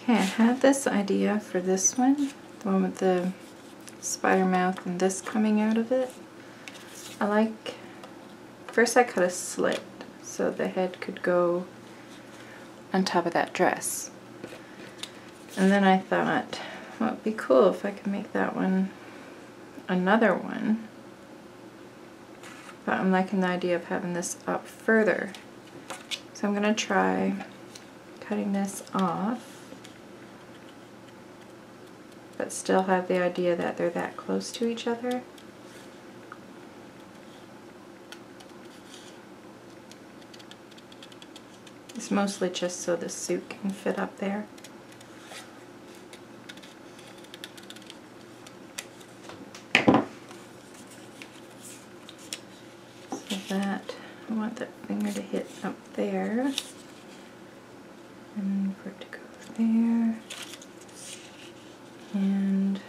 Okay, I had this idea for this one, the one with the spider mouth and this coming out of it. First I cut a slit so the head could go on top of that dress. And then I thought, well, it'd be cool if I could make that one another one. But I'm liking the idea of having this up further. So I'm going to try cutting this off, but still have the idea that they're that close to each other. It's mostly just so the suit can fit up there. So that, I want that finger to hit up there, and for it to go there, and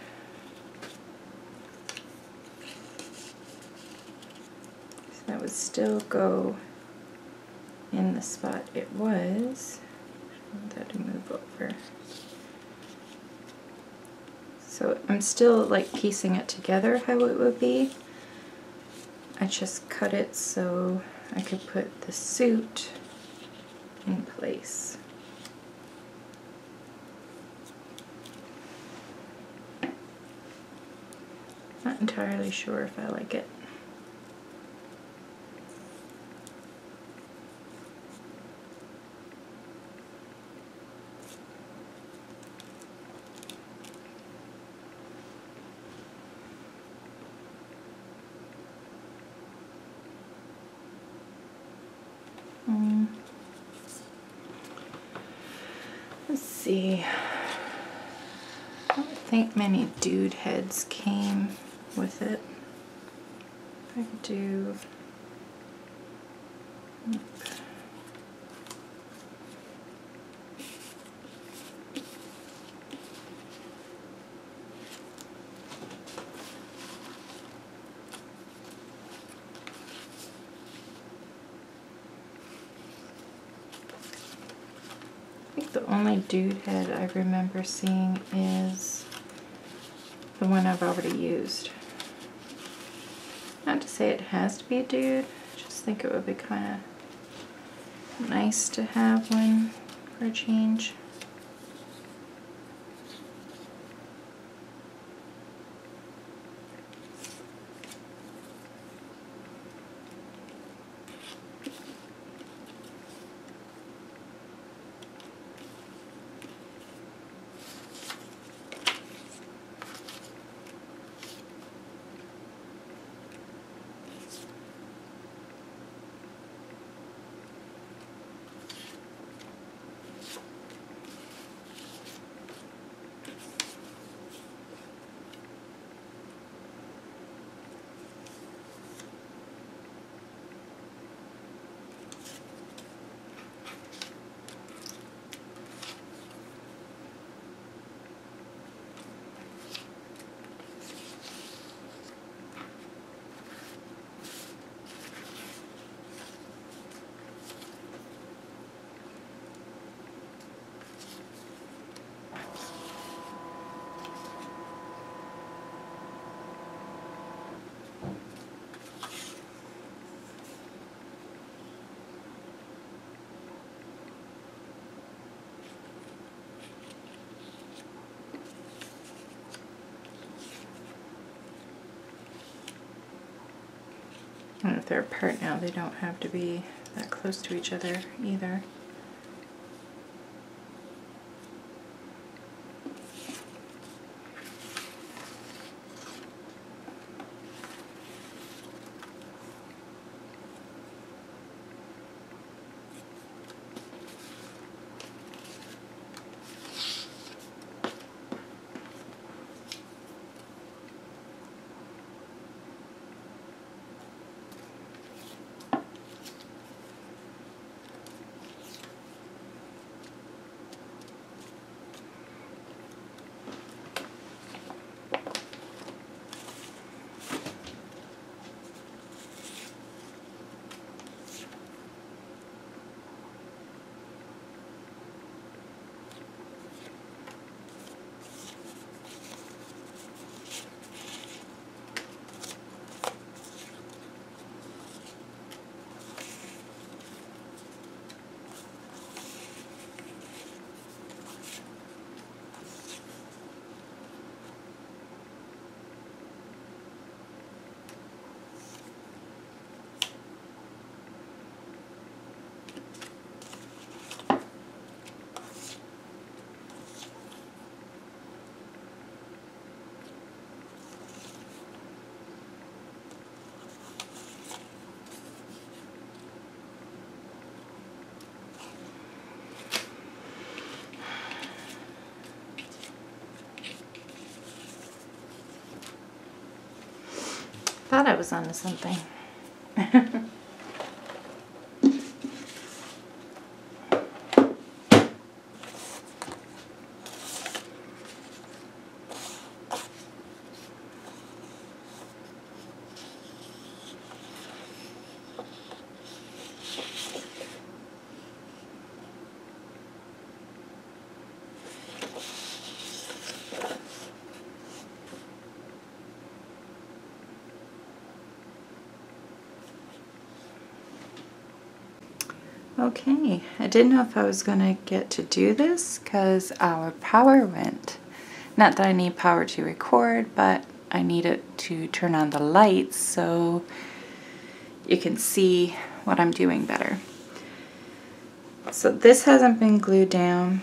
so that would still go in the spot it was. I want that to move over. So I'm still like piecing it together how it would be. I just cut it so I could put the suit in place. Not entirely sure if I like it. Let's see. I don't think many dude heads came with it. I could do. I think the only dude head I remember seeing is the one I've already used. Not to say it has to be a dude, I just think it would be kind of nice to have one for a change. And if they're apart now, they don't have to be that close to each other either. thought I was onto something. Okay, I didn't know if I was going to get to do this because our power went. Not that I need power to record, but I need it to turn on the lights so you can see what I'm doing better. So this hasn't been glued down,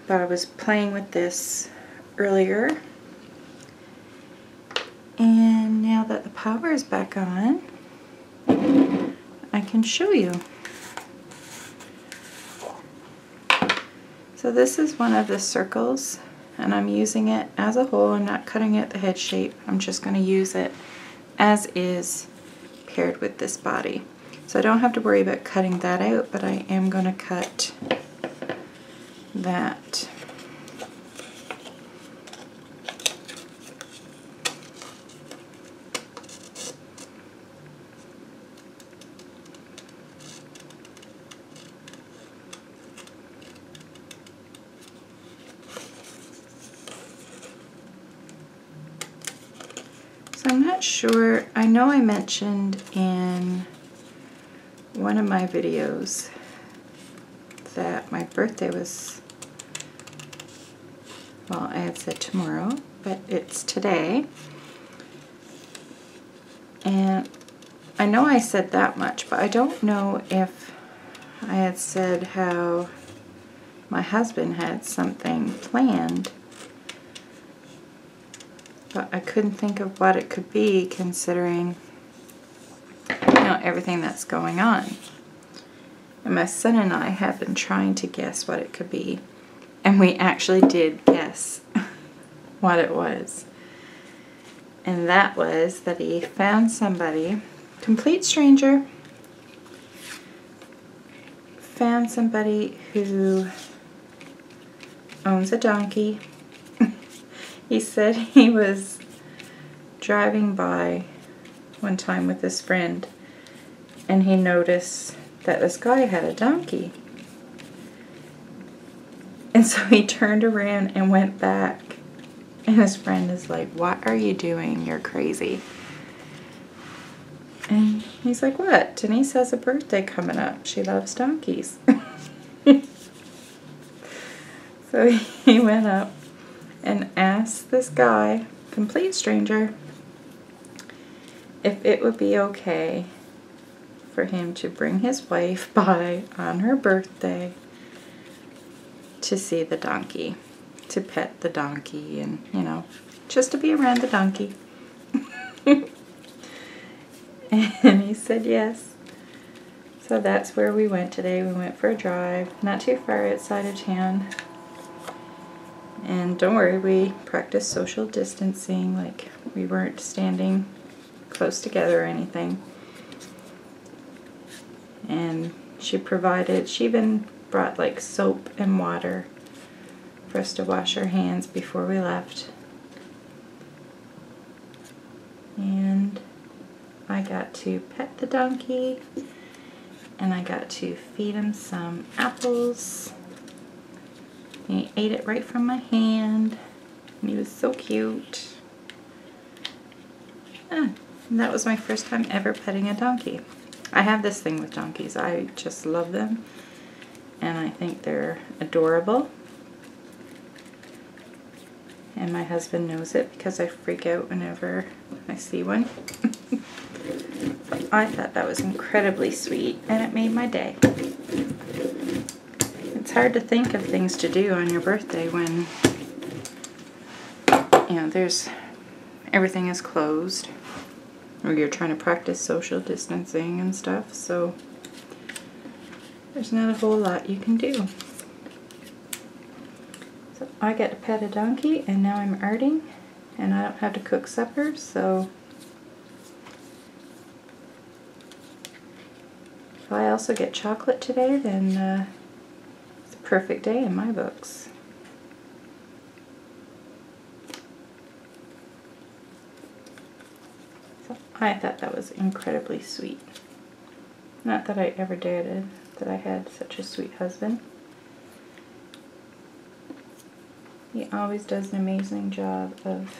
but I was playing with this earlier. And now that the power is back on, I can show you. So this is one of the circles, and I'm using it as a whole. I'm not cutting it the head shape. I'm just going to use it as is paired with this body. So I don't have to worry about cutting that out, but I am going to cut that. So I'm not sure, I know I mentioned in one of my videos that my birthday was, well, I had said tomorrow, but it's today. And I know I said that much, but I don't know if I had said how my husband had something planned. But I couldn't think of what it could be considering, you know, everything that's going on. And my son and I have been trying to guess what it could be. And we actually did guess what it was. And that was that he found somebody, complete stranger, found somebody who owns a donkey. He said he was driving by one time with his friend and he noticed that this guy had a donkey. And so he turned around and went back. And his friend is like, "What are you doing? You're crazy." And he's like, "What? Denise has a birthday coming up. She loves donkeys." So he went up and asked this guy, complete stranger, if it would be okay for him to bring his wife by on her birthday to see the donkey, to pet the donkey and, you know, just to be around the donkey. And he said yes. So that's where we went today. We went for a drive, not too far outside of town. And don't worry, we practiced social distancing, like we weren't standing close together or anything. And she even brought like soap and water for us to wash our hands before we left. And I got to pet the donkey, and I got to feed him some apples. He ate it right from my hand, and he was so cute. And that was my first time ever petting a donkey. I have this thing with donkeys. I just love them, and I think they're adorable. And my husband knows it because I freak out whenever I see one. So I thought that was incredibly sweet, and it made my day. It's hard to think of things to do on your birthday when, you know, everything is closed, or you're trying to practice social distancing and stuff, so there's not a whole lot you can do. So I get to pet a donkey, and now I'm arting, and I don't have to cook supper, so If I also get chocolate today, then it's a perfect day in my books. So I thought that was incredibly sweet. Not that I ever doubted that I had such a sweet husband. He always does an amazing job of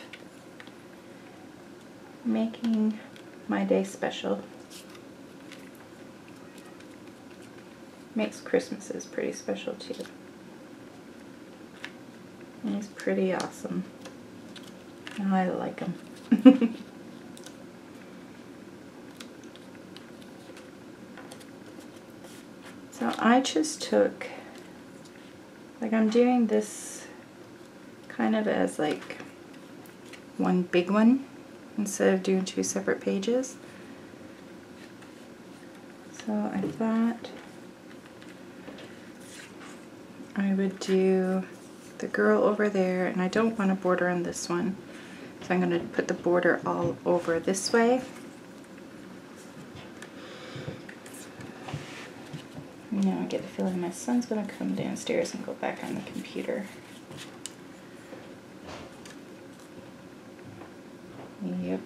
making my day special. Makes Christmases pretty special too. And he's pretty awesome. And I like him. So I just took, like I'm doing this kind of as like one big one instead of doing two separate pages. So I thought I would do the girl over there, and I don't want to border on this one, so I'm going to put the border all over this way. Now I get the feeling my son's going to come downstairs and go back on the computer. Yep.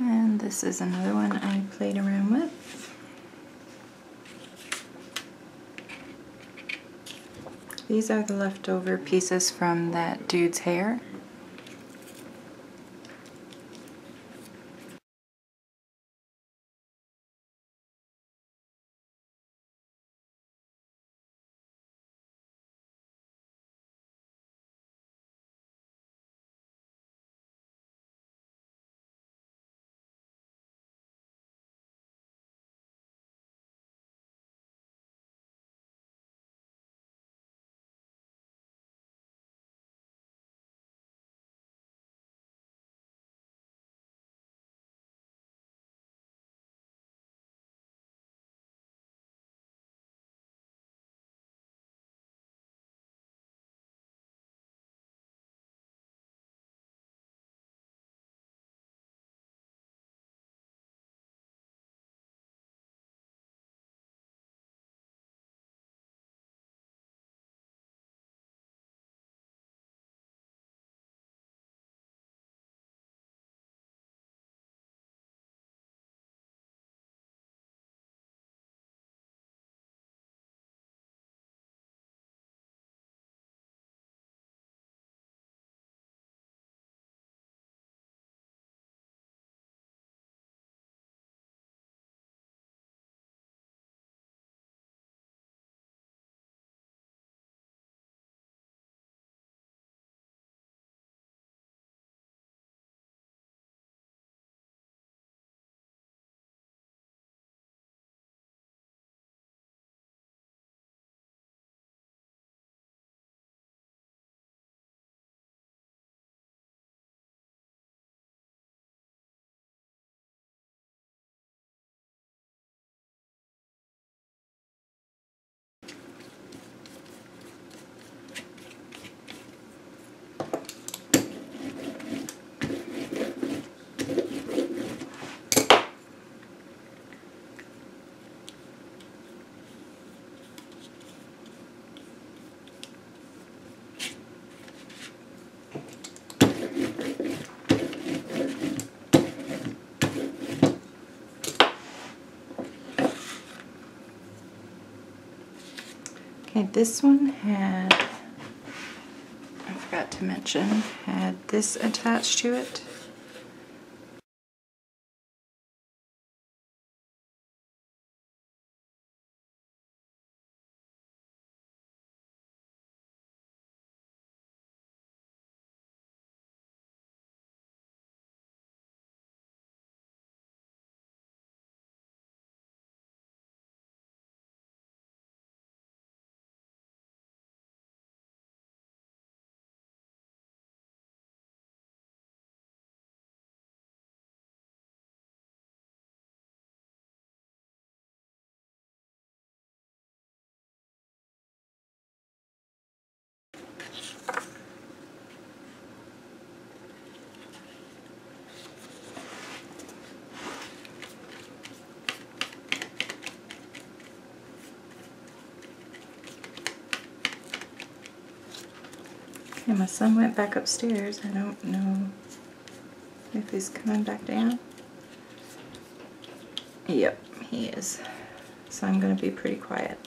And this is another one I played around with. These are the leftover pieces from that dude's hair. Okay, this one had, I forgot to mention, had this attached to it. Okay, my son went back upstairs. I don't know if he's coming back down. Yep, he is. So I'm going to be pretty quiet.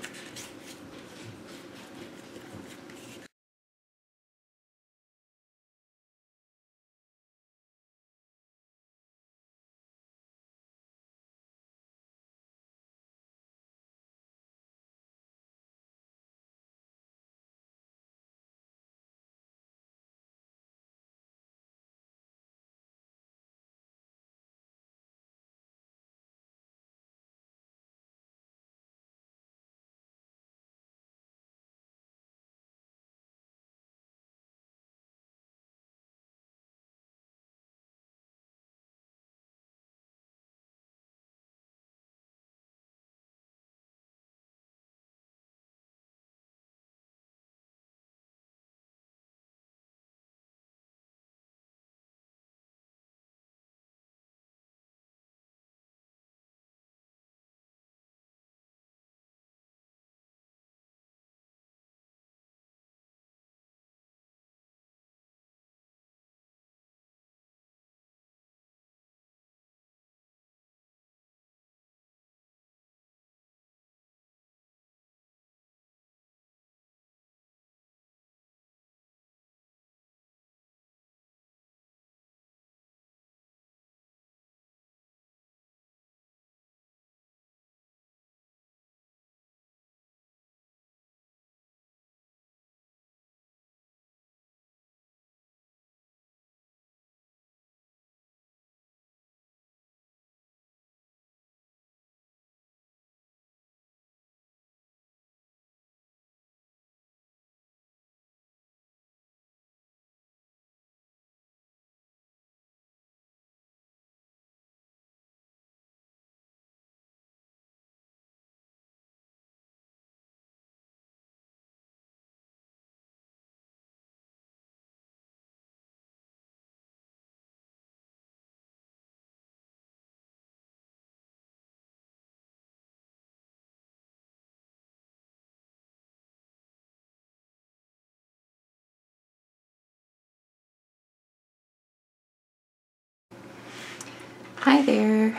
Hi there.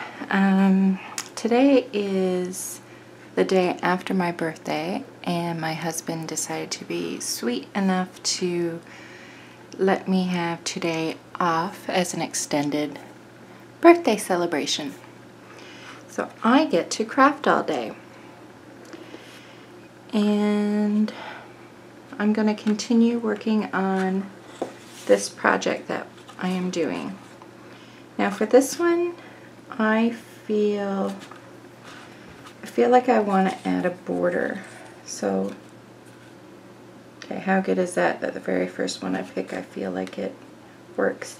Today is the day after my birthday, and my husband decided to be sweet enough to let me have today off as an extended birthday celebration. So I get to craft all day. And I'm going to continue working on this project that I am doing. Now for this one, I feel like I want to add a border. So, okay, how good is that the very first one I pick, I feel like it works.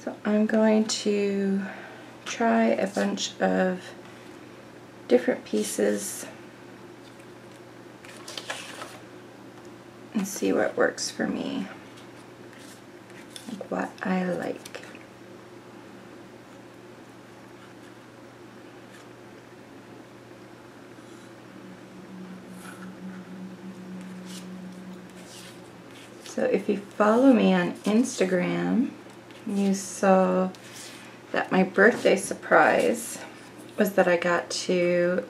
So I'm going to try a bunch of different pieces and see what works for me, like what I like. So if you follow me on Instagram, you saw that my birthday surprise was that I got to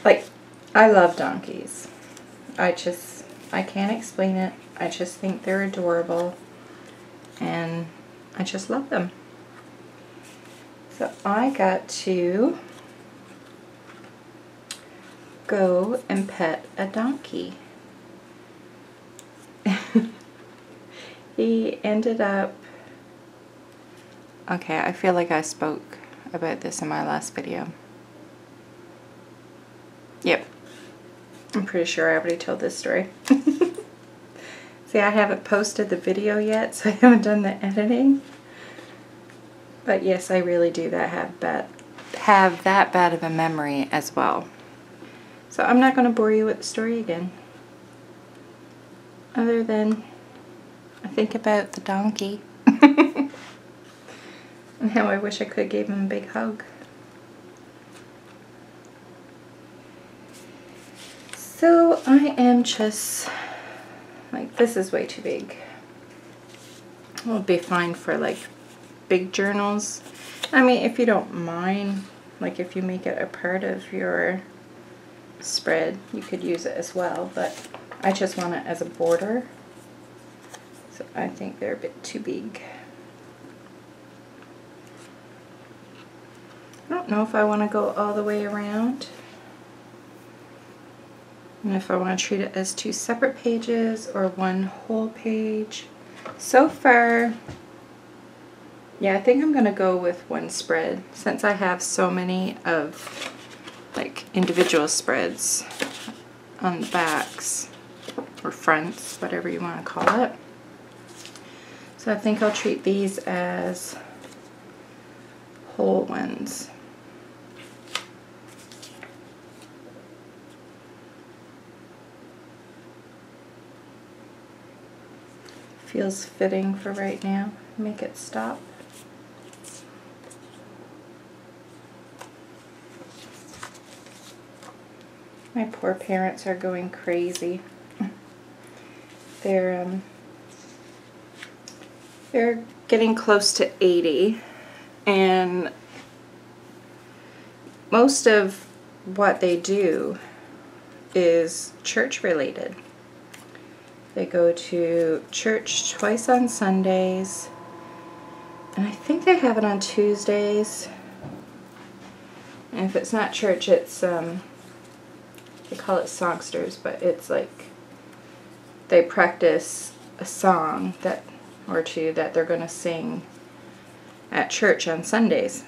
like I love donkeys. I can't explain it. I just think they're adorable, and I just love them. So I got to go and pet a donkey. He ended up... Okay, I feel like I spoke about this in my last video. Yep. I'm pretty sure I already told this story. See, I haven't posted the video yet, so I haven't done the editing. But yes, I really do have that bad of a memory as well. So I'm not going to bore you with the story again. Other than I think about the donkey. And how I wish I could have gave him a big hug. So I am just like, this is way too big. It will be fine for like big journals. I mean, if you don't mind, like if you make it a part of your spread, you could use it as well, but I just want it as a border. So I think they're a bit too big. I don't know if I want to go all the way around, and if I want to treat it as 2 separate pages or 1 whole page. So far, yeah, I think I'm going to go with 1 spread, since I have so many of like individual spreads on the backs or fronts, whatever you want to call it. So I think I'll treat these as whole ones. Feels fitting for right now. Make it stop. My poor parents are going crazy. They're getting close to 80, and most of what they do is church related. They go to church twice on Sundays, and I think they have it on Tuesdays. And if it's not church, it's they call it songsters, but it's like they practice a song or two that they're going to sing at church on Sundays.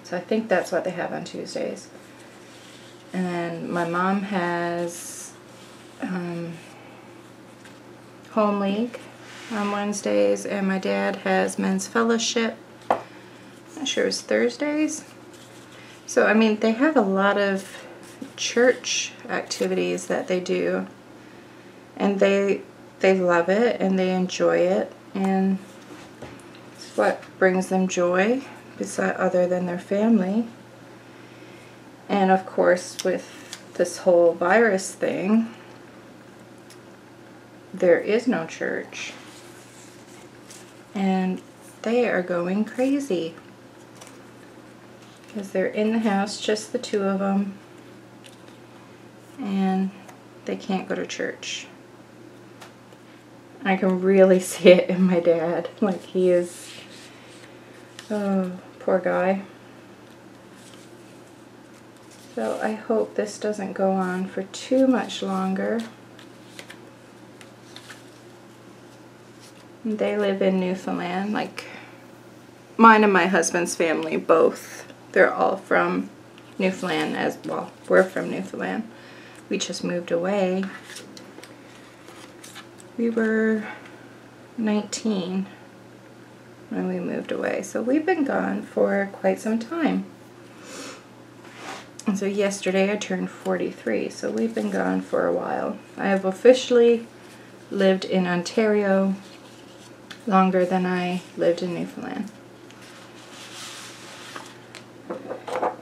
So I think that's what they have on Tuesdays. And then my mom has home league on Wednesdays, and my dad has men's fellowship. I'm not sure it's Thursdays. So I mean, they have a lot of church activities that they do, and they love it and they enjoy it, and it's what brings them joy other than their family. And of course, with this whole virus thing, there is no church, and they are going crazy because they're in the house, just the 2 of them, and they can't go to church. I can really see it in my dad. Like, he is, oh, poor guy. So I hope this doesn't go on for too much longer. They live in Newfoundland, like mine and my husband's family both. They're all from Newfoundland as well. We're from Newfoundland. We just moved away. We were 19 when we moved away, so we've been gone for quite some time. And so yesterday I turned 43, so we've been gone for a while. I have officially lived in Ontario longer than I lived in Newfoundland.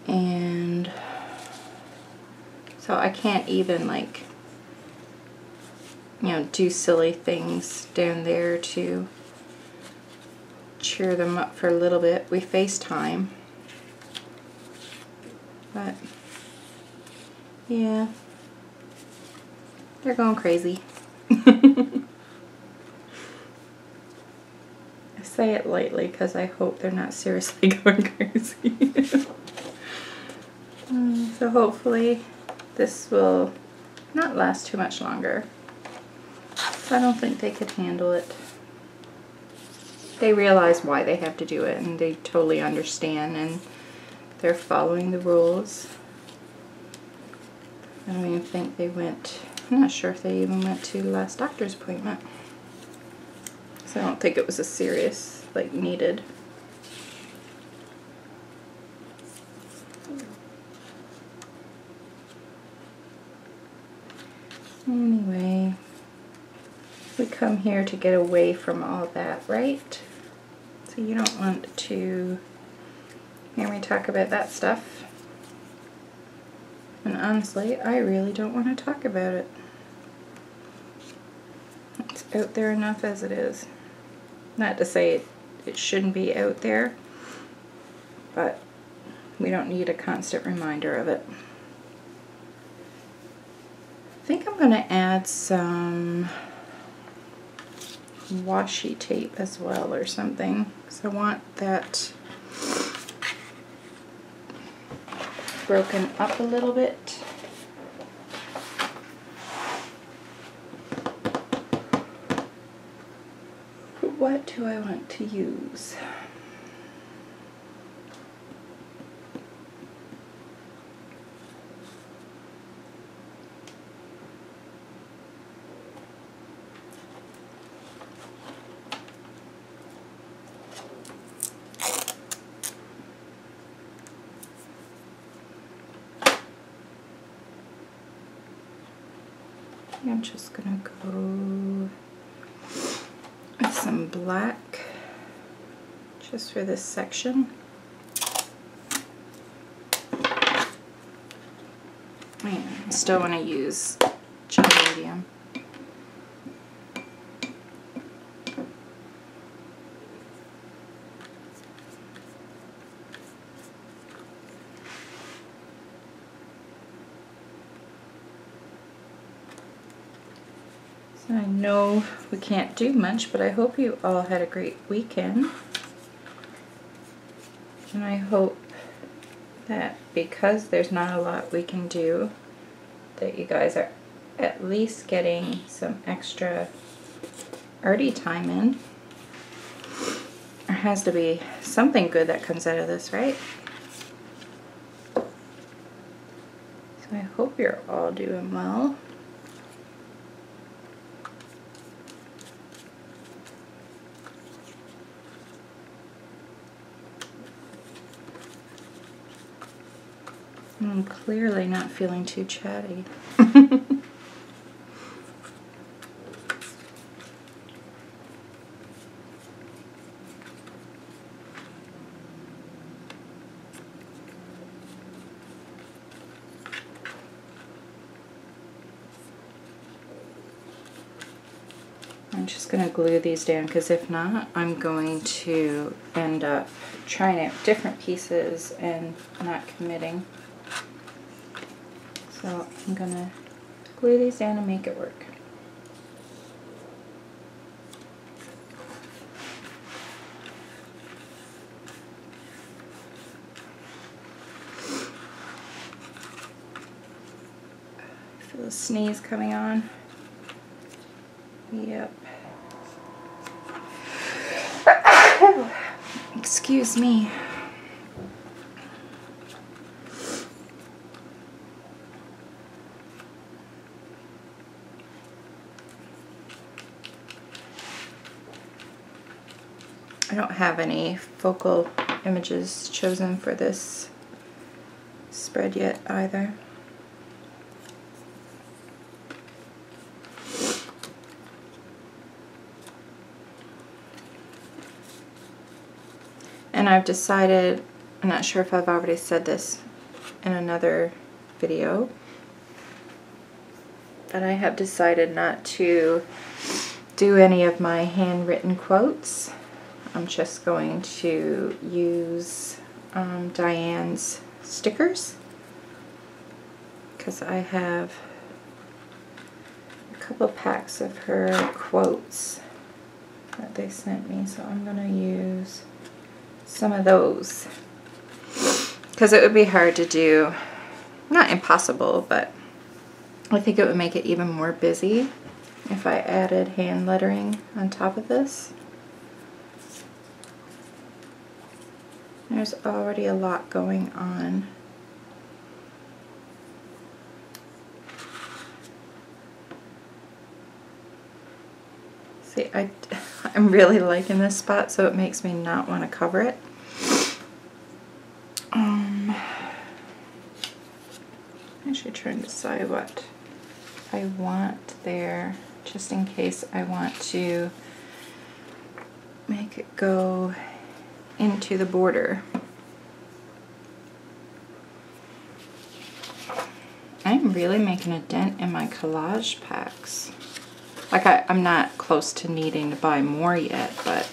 And so I can't even, like, you know, do silly things down there to cheer them up for a little bit. We FaceTime, but Yeah. They're going crazy. I say it lightly because I hope they're not seriously going crazy. So hopefully this will not last too much longer. I don't think they could handle it. They realize why they have to do it, and they totally understand, and they're following the rules. I don't even think they went, I'm not sure if they even went to the last doctor's appointment. So I don't think it was a serious, like, needed. Anyway, we come here to get away from all that, right? So you don't want to hear me talk about that stuff. And honestly, I really don't want to talk about it. It's out there enough as it is. Not to say it shouldn't be out there, but we don't need a constant reminder of it. I think I'm going to add some washi tape as well or something, because I want that broken up a little bit. What do I want to use? I'm just gonna go with some black just for this section. Man, I still want to use gel medium. I know we can't do much, but I hope you all had a great weekend. And I hope that because there's not a lot we can do, that you guys are at least getting some extra arty time in. There has to be something good that comes out of this, right? So I hope you're all doing well. I'm clearly not feeling too chatty. I'm just going to glue these down, because if not, I'm going to end up trying out different pieces and not committing. So I'm going to glue these down and make it work. I feel a sneeze coming on. Yep. Excuse me. I don't have any focal images chosen for this spread yet either. And I've decided, I'm not sure if I've already said this in another video, but I have decided not to do any of my handwritten quotes. I'm just going to use Diane's stickers. because I have a couple packs of her quotes that they sent me, so I'm gonna use some of those because it would be hard to do, not impossible, but I think it would make it even more busy if I added hand lettering on top of this. There's already a lot going on. See, I'm really liking this spot, so it makes me not want to cover it. I should try and decide what I want there, just in case I want to make it go into the border. I'm really making a dent in my collage packs. Like I'm not close to needing to buy more yet, but,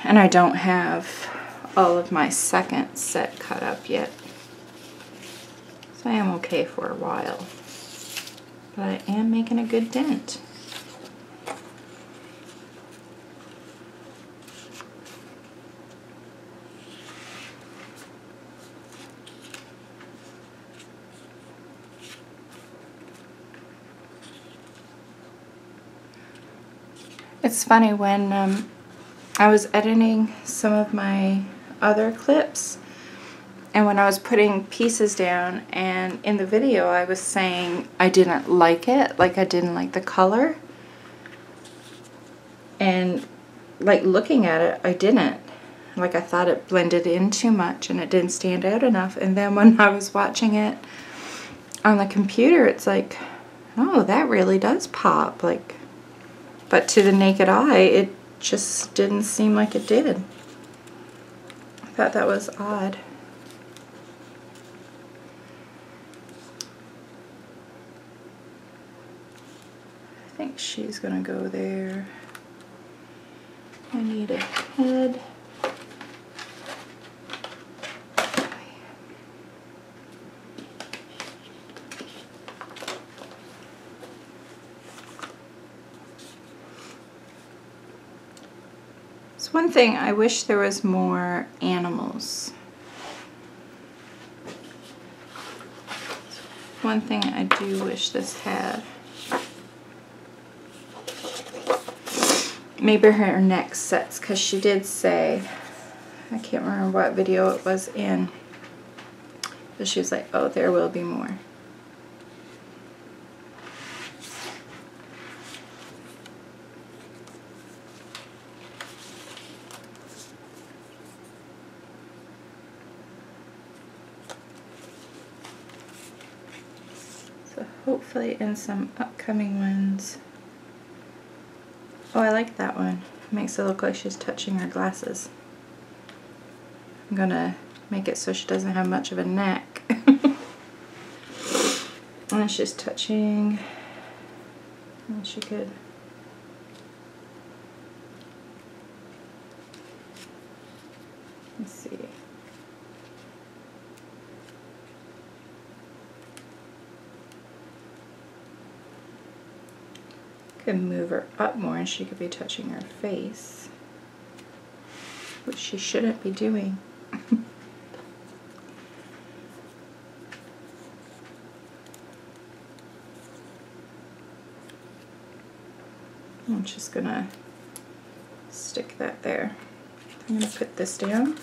and I don't have all of my second set cut up yet. So I am okay for a while, but I am making a good dent. It's funny, when I was editing some of my other clips, and when I was putting pieces down, and in the video I was saying I didn't like it, like I didn't like the color, and like looking at it, I didn't. Like I thought it blended in too much and it didn't stand out enough, and then when I was watching it on the computer, it's like, oh, that really does pop. Like, but to the naked eye, it just didn't seem like it did. I thought that was odd. I think she's gonna go there. I need a head. So one thing, I wish there was more animals. One thing I do wish this had. Maybe her next sets, because she did say, I can't remember what video it was in, but she was like, oh, there will be more. So hopefully in some upcoming ones. Oh, I like that one. It makes it look like she's touching her glasses. I'm gonna make it so she doesn't have much of a neck. And she's touching, and she could. Let's see. Could move her up more and she could be touching her face, which she shouldn't be doing. I'm just gonna stick that there. I'm gonna put this down.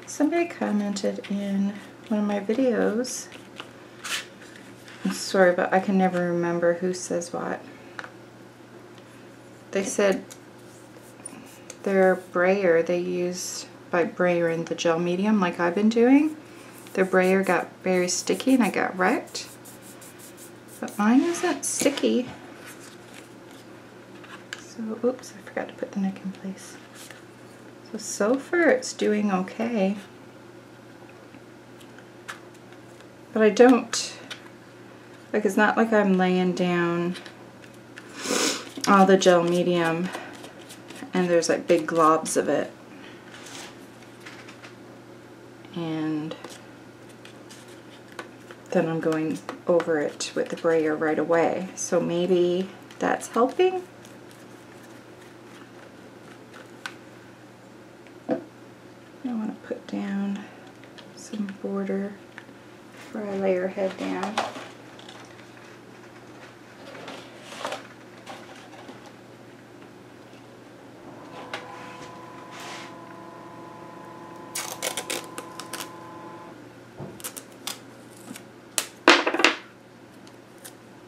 Somebody commented in one of my videos, I'm sorry, but I can never remember who says what. They said their brayer they used by brayering the gel medium like I've been doing, their brayer got very sticky and I got wrecked. But mine isn't sticky. So, oops, I forgot to put the neck in place. So far it's doing okay. But I don't, like, it's not like I'm laying down all the gel medium and there's like big globs of it. And then I'm going over it with the brayer right away. So maybe that's helping. I want to put down some border before I lay her head down.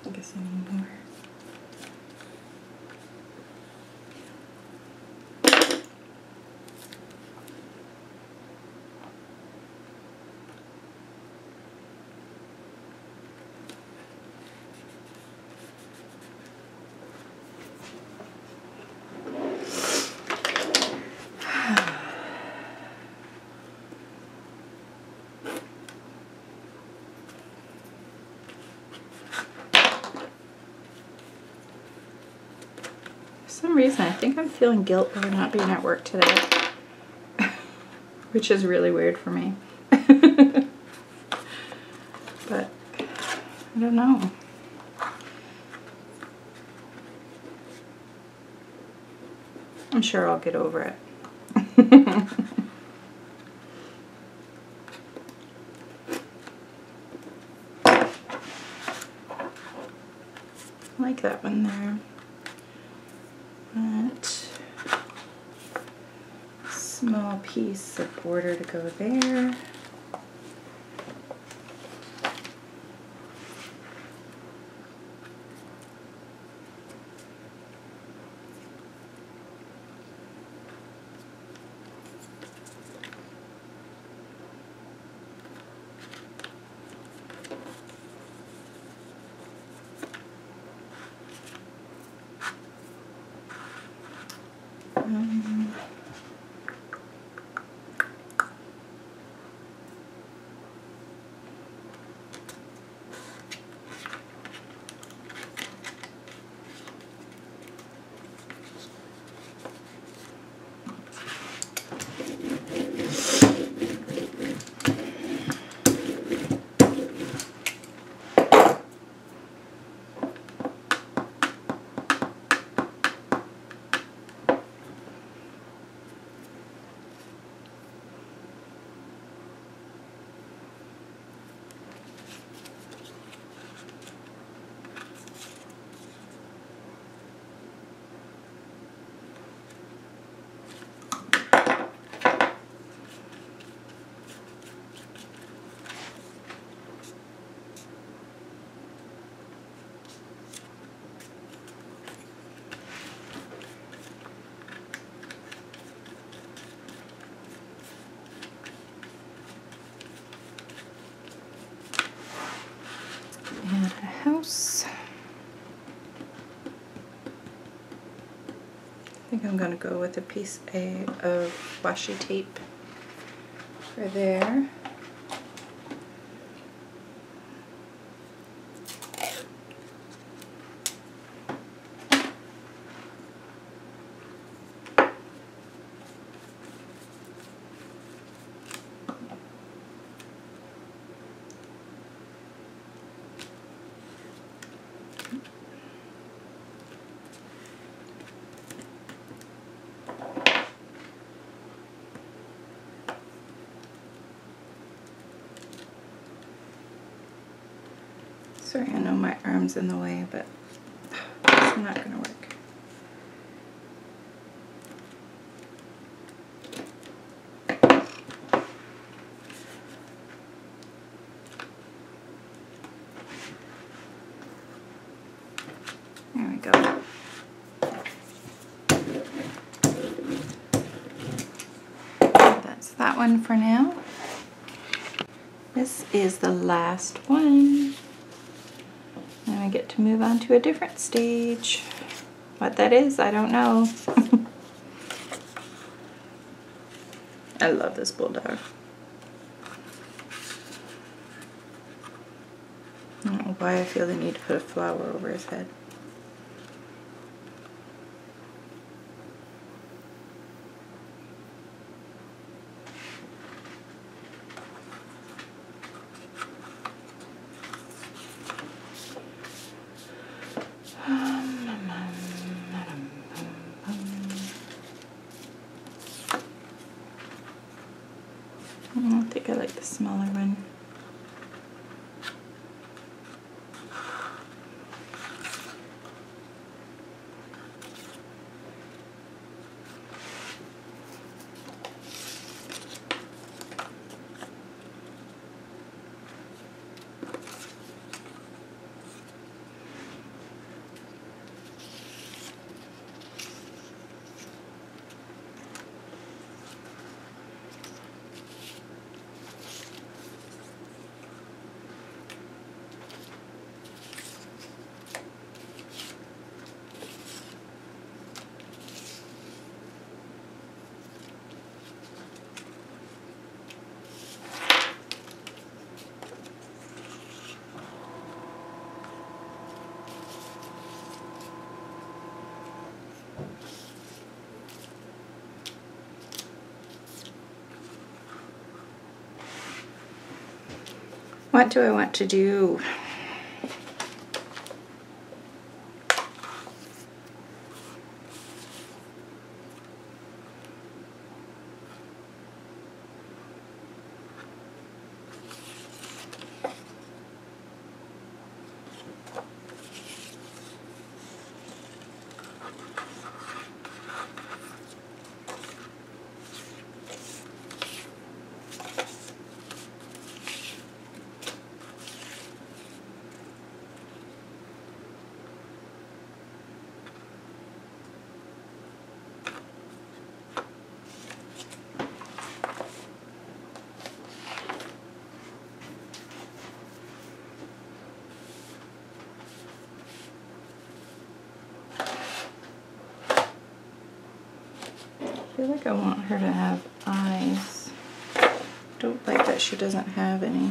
I guess I need more. For some reason, I think I'm feeling guilt over not being at work today, which is really weird for me. But I don't know. I'm sure I'll get over it. I like that one there. That small piece of border to go there. And a house. I think I'm going to go with a piece of washi tape for there. Sorry, I know my arm's in the way, but it's not going to work. There we go. That's that one for now. This is the last one. Then I get to move on to a different stage. What that is, I don't know. I love this bulldog. I don't know why I feel the need to put a flower over his head. I think I like the smaller one. What do I want to do? I feel like I want her to have eyes. Don't like that she doesn't have any.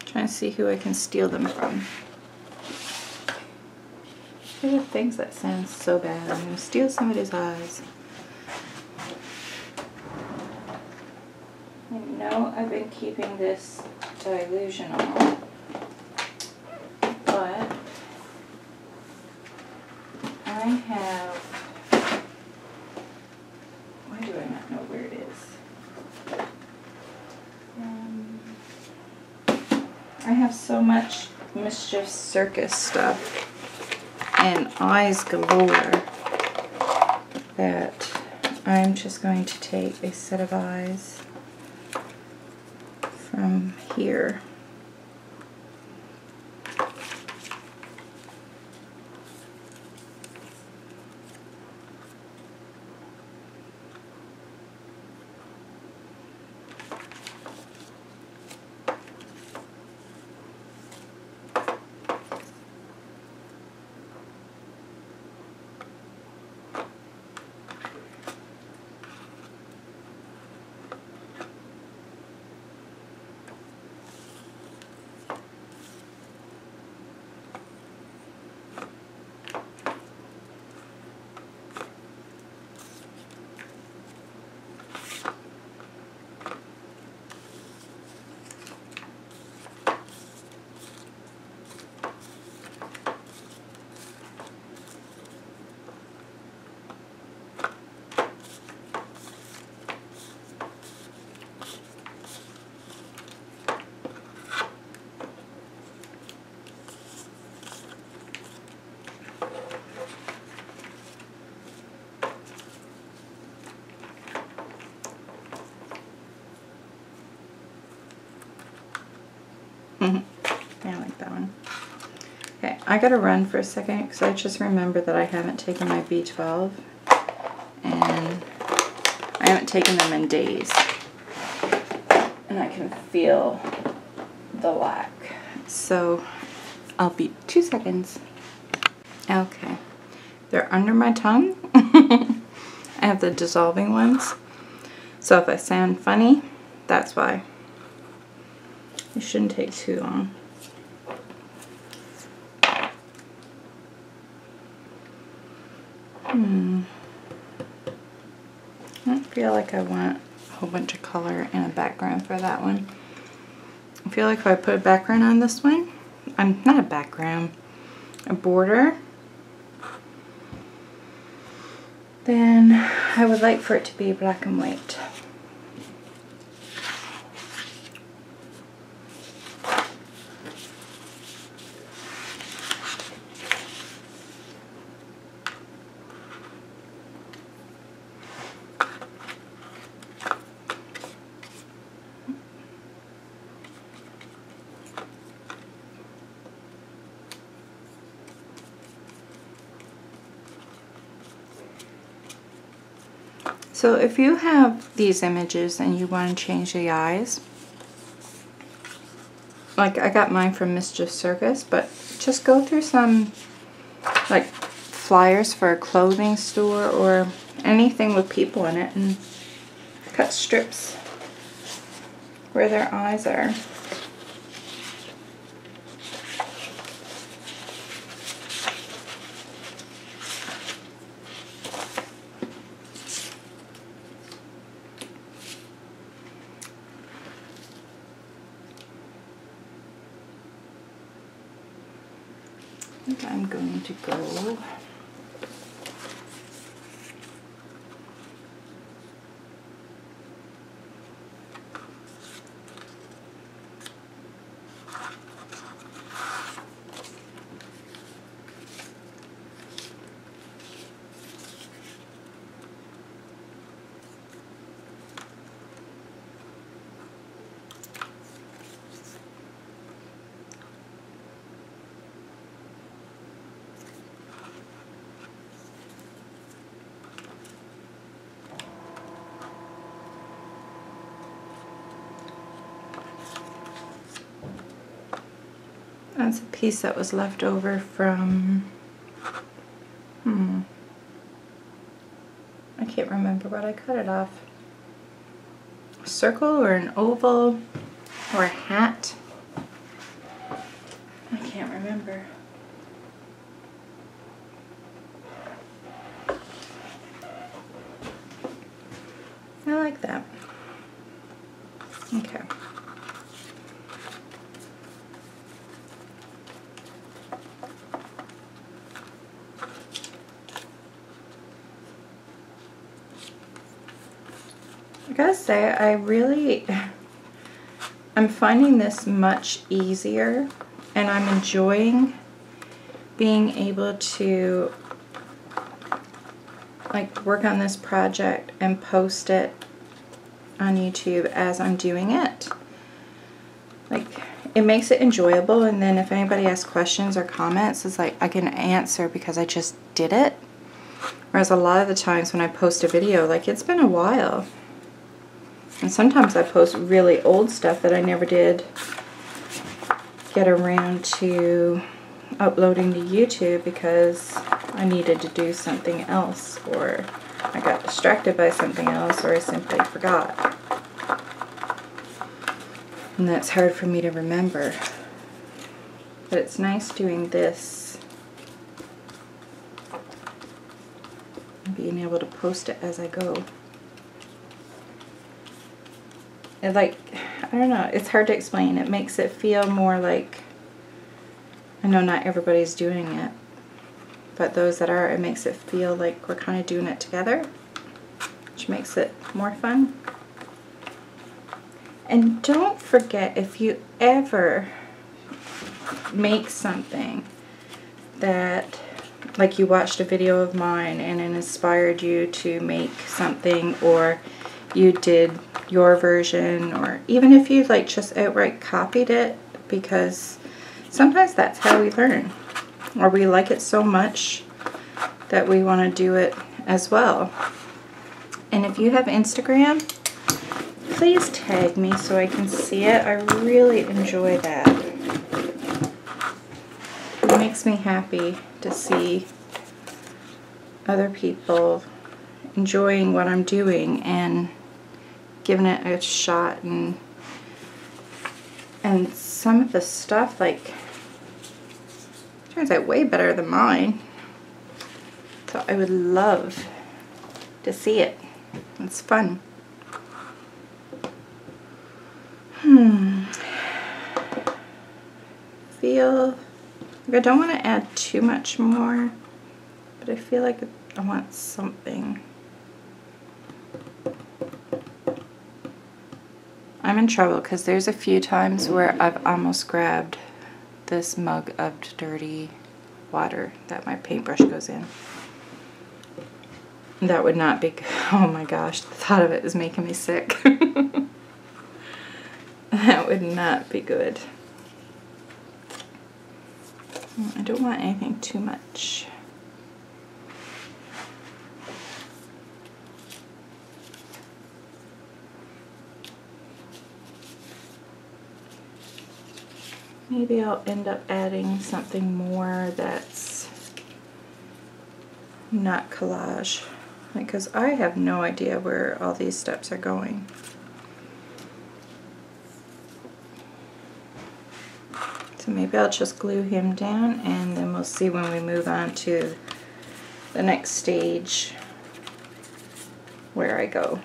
Trying to see who I can steal them from. There are things that sound so bad. I'm going to steal somebody's eyes. I know I've been keeping this Dylusional, but I have, why do I not know where it is? I have so much Mischief Circus stuff and eyes galore that I'm just going to take a set of eyes from here. Yeah, I like that one. Okay, I gotta run for a second because I just remembered that I haven't taken my B12 and I haven't taken them in days. And I can feel the lack. So I'll be 2 seconds. Okay, they're under my tongue. I have the dissolving ones. So if I sound funny, that's why. It shouldn't take too long. I don't feel like I want a whole bunch of color and a background for that one. I feel like if I put a background on this one, not a background, a border, then I would like for it to be black and white. So if you have these images and you want to change the eyes, like I got mine from Mischief Circus, but just go through some like flyers for a clothing store or anything with people in it and cut strips where their eyes are. I think I'm going to go That's a piece that was left over from, I can't remember what I cut it off. A circle or an oval or a hat. I can't remember. I like that. Okay. I gotta say, I'm finding this much easier, and I'm enjoying being able to like work on this project and post it on YouTube as I'm doing it. Like, it makes it enjoyable, and then if anybody asks questions or comments, it's like I can answer because I just did it. Whereas a lot of the times when I post a video, like, it's been a while. And sometimes I post really old stuff that I never did get around to uploading to YouTube because I needed to do something else, or I got distracted by something else, or I simply forgot. And that's hard for me to remember. But it's nice doing this and being able to post it as I go. It, like, I don't know, it's hard to explain. It makes it feel more like, I know not everybody's doing it, but those that are, it makes it feel like we're kind of doing it together, which makes it more fun. And don't forget, if you ever make something that, like, you watched a video of mine and it inspired you to make something, or you did your version, or even if you like just outright copied it, because sometimes that's how we learn, or we like it so much that we want to do it as well. And if you have Instagram, please tag me so I can see it. I really enjoy that. It makes me happy to to see other people enjoying what I'm doing and giving it a shot, and some of the stuff like turns out way better than mine. So I would love to see it. It's fun. Feel like I don't want to add too much more, but I feel like I want something. I'm in trouble because there's a few times where I've almost grabbed this mug of dirty water that my paintbrush goes in. That would not be good. Oh my gosh, the thought of it is making me sick. That would not be good. I don't want anything too much. Maybe I'll end up adding something more that's not collage, because I have no idea where all these steps are going. So maybe I'll just glue him down, and then we'll see when we move on to the next stage where I go.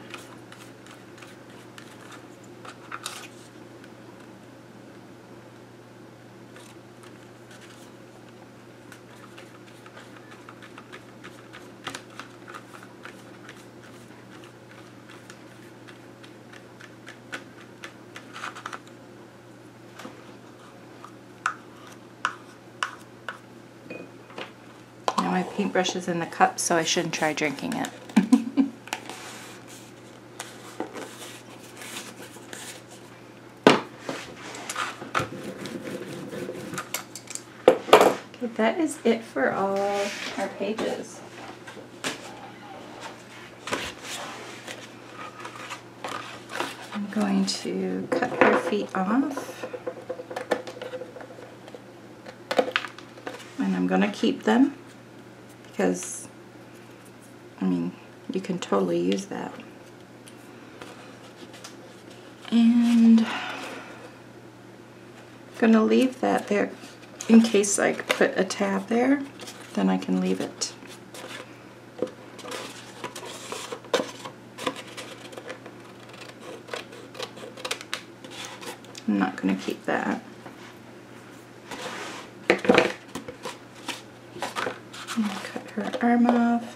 My paintbrush is in the cup, so I shouldn't try drinking it. Okay, that is it for all our pages. I'm going to cut their feet off, and I'm going to keep them. Because, I mean, you can totally use that. And I'm going to leave that there in case I put a tab there, then I can leave it. I'm not going to keep that. Her arm off.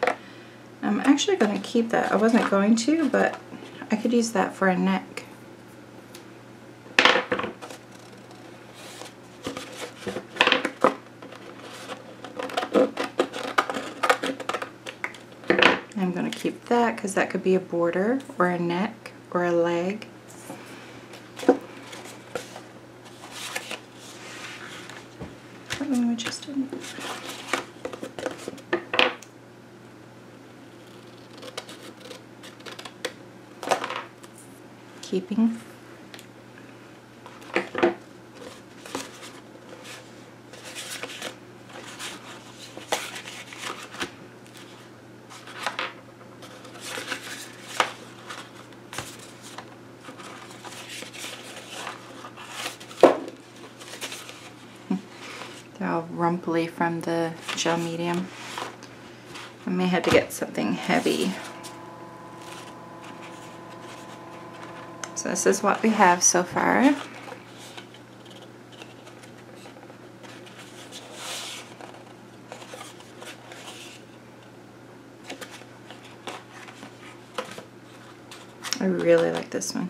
I'm actually going to keep that. I wasn't going to, but I could use that for a neck. I'm going to keep that because that could be a border or a neck or a leg. We just didn't. Keeping. They're all rumply from the gel medium. I may have to get something heavy. So this is what we have so far. I really like this one.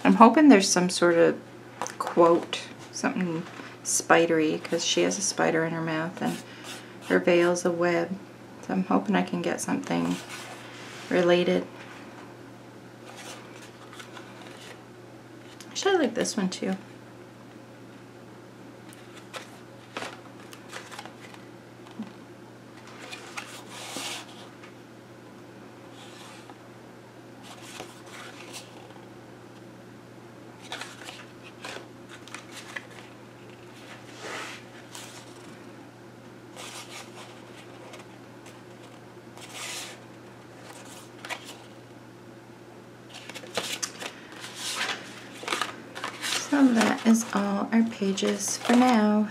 I'm hoping there's some sort of quote, something spidery, because she has a spider in her mouth and her veil's a web. So I'm hoping I can get something related. Actually, I like this one too. that is all our pages for now.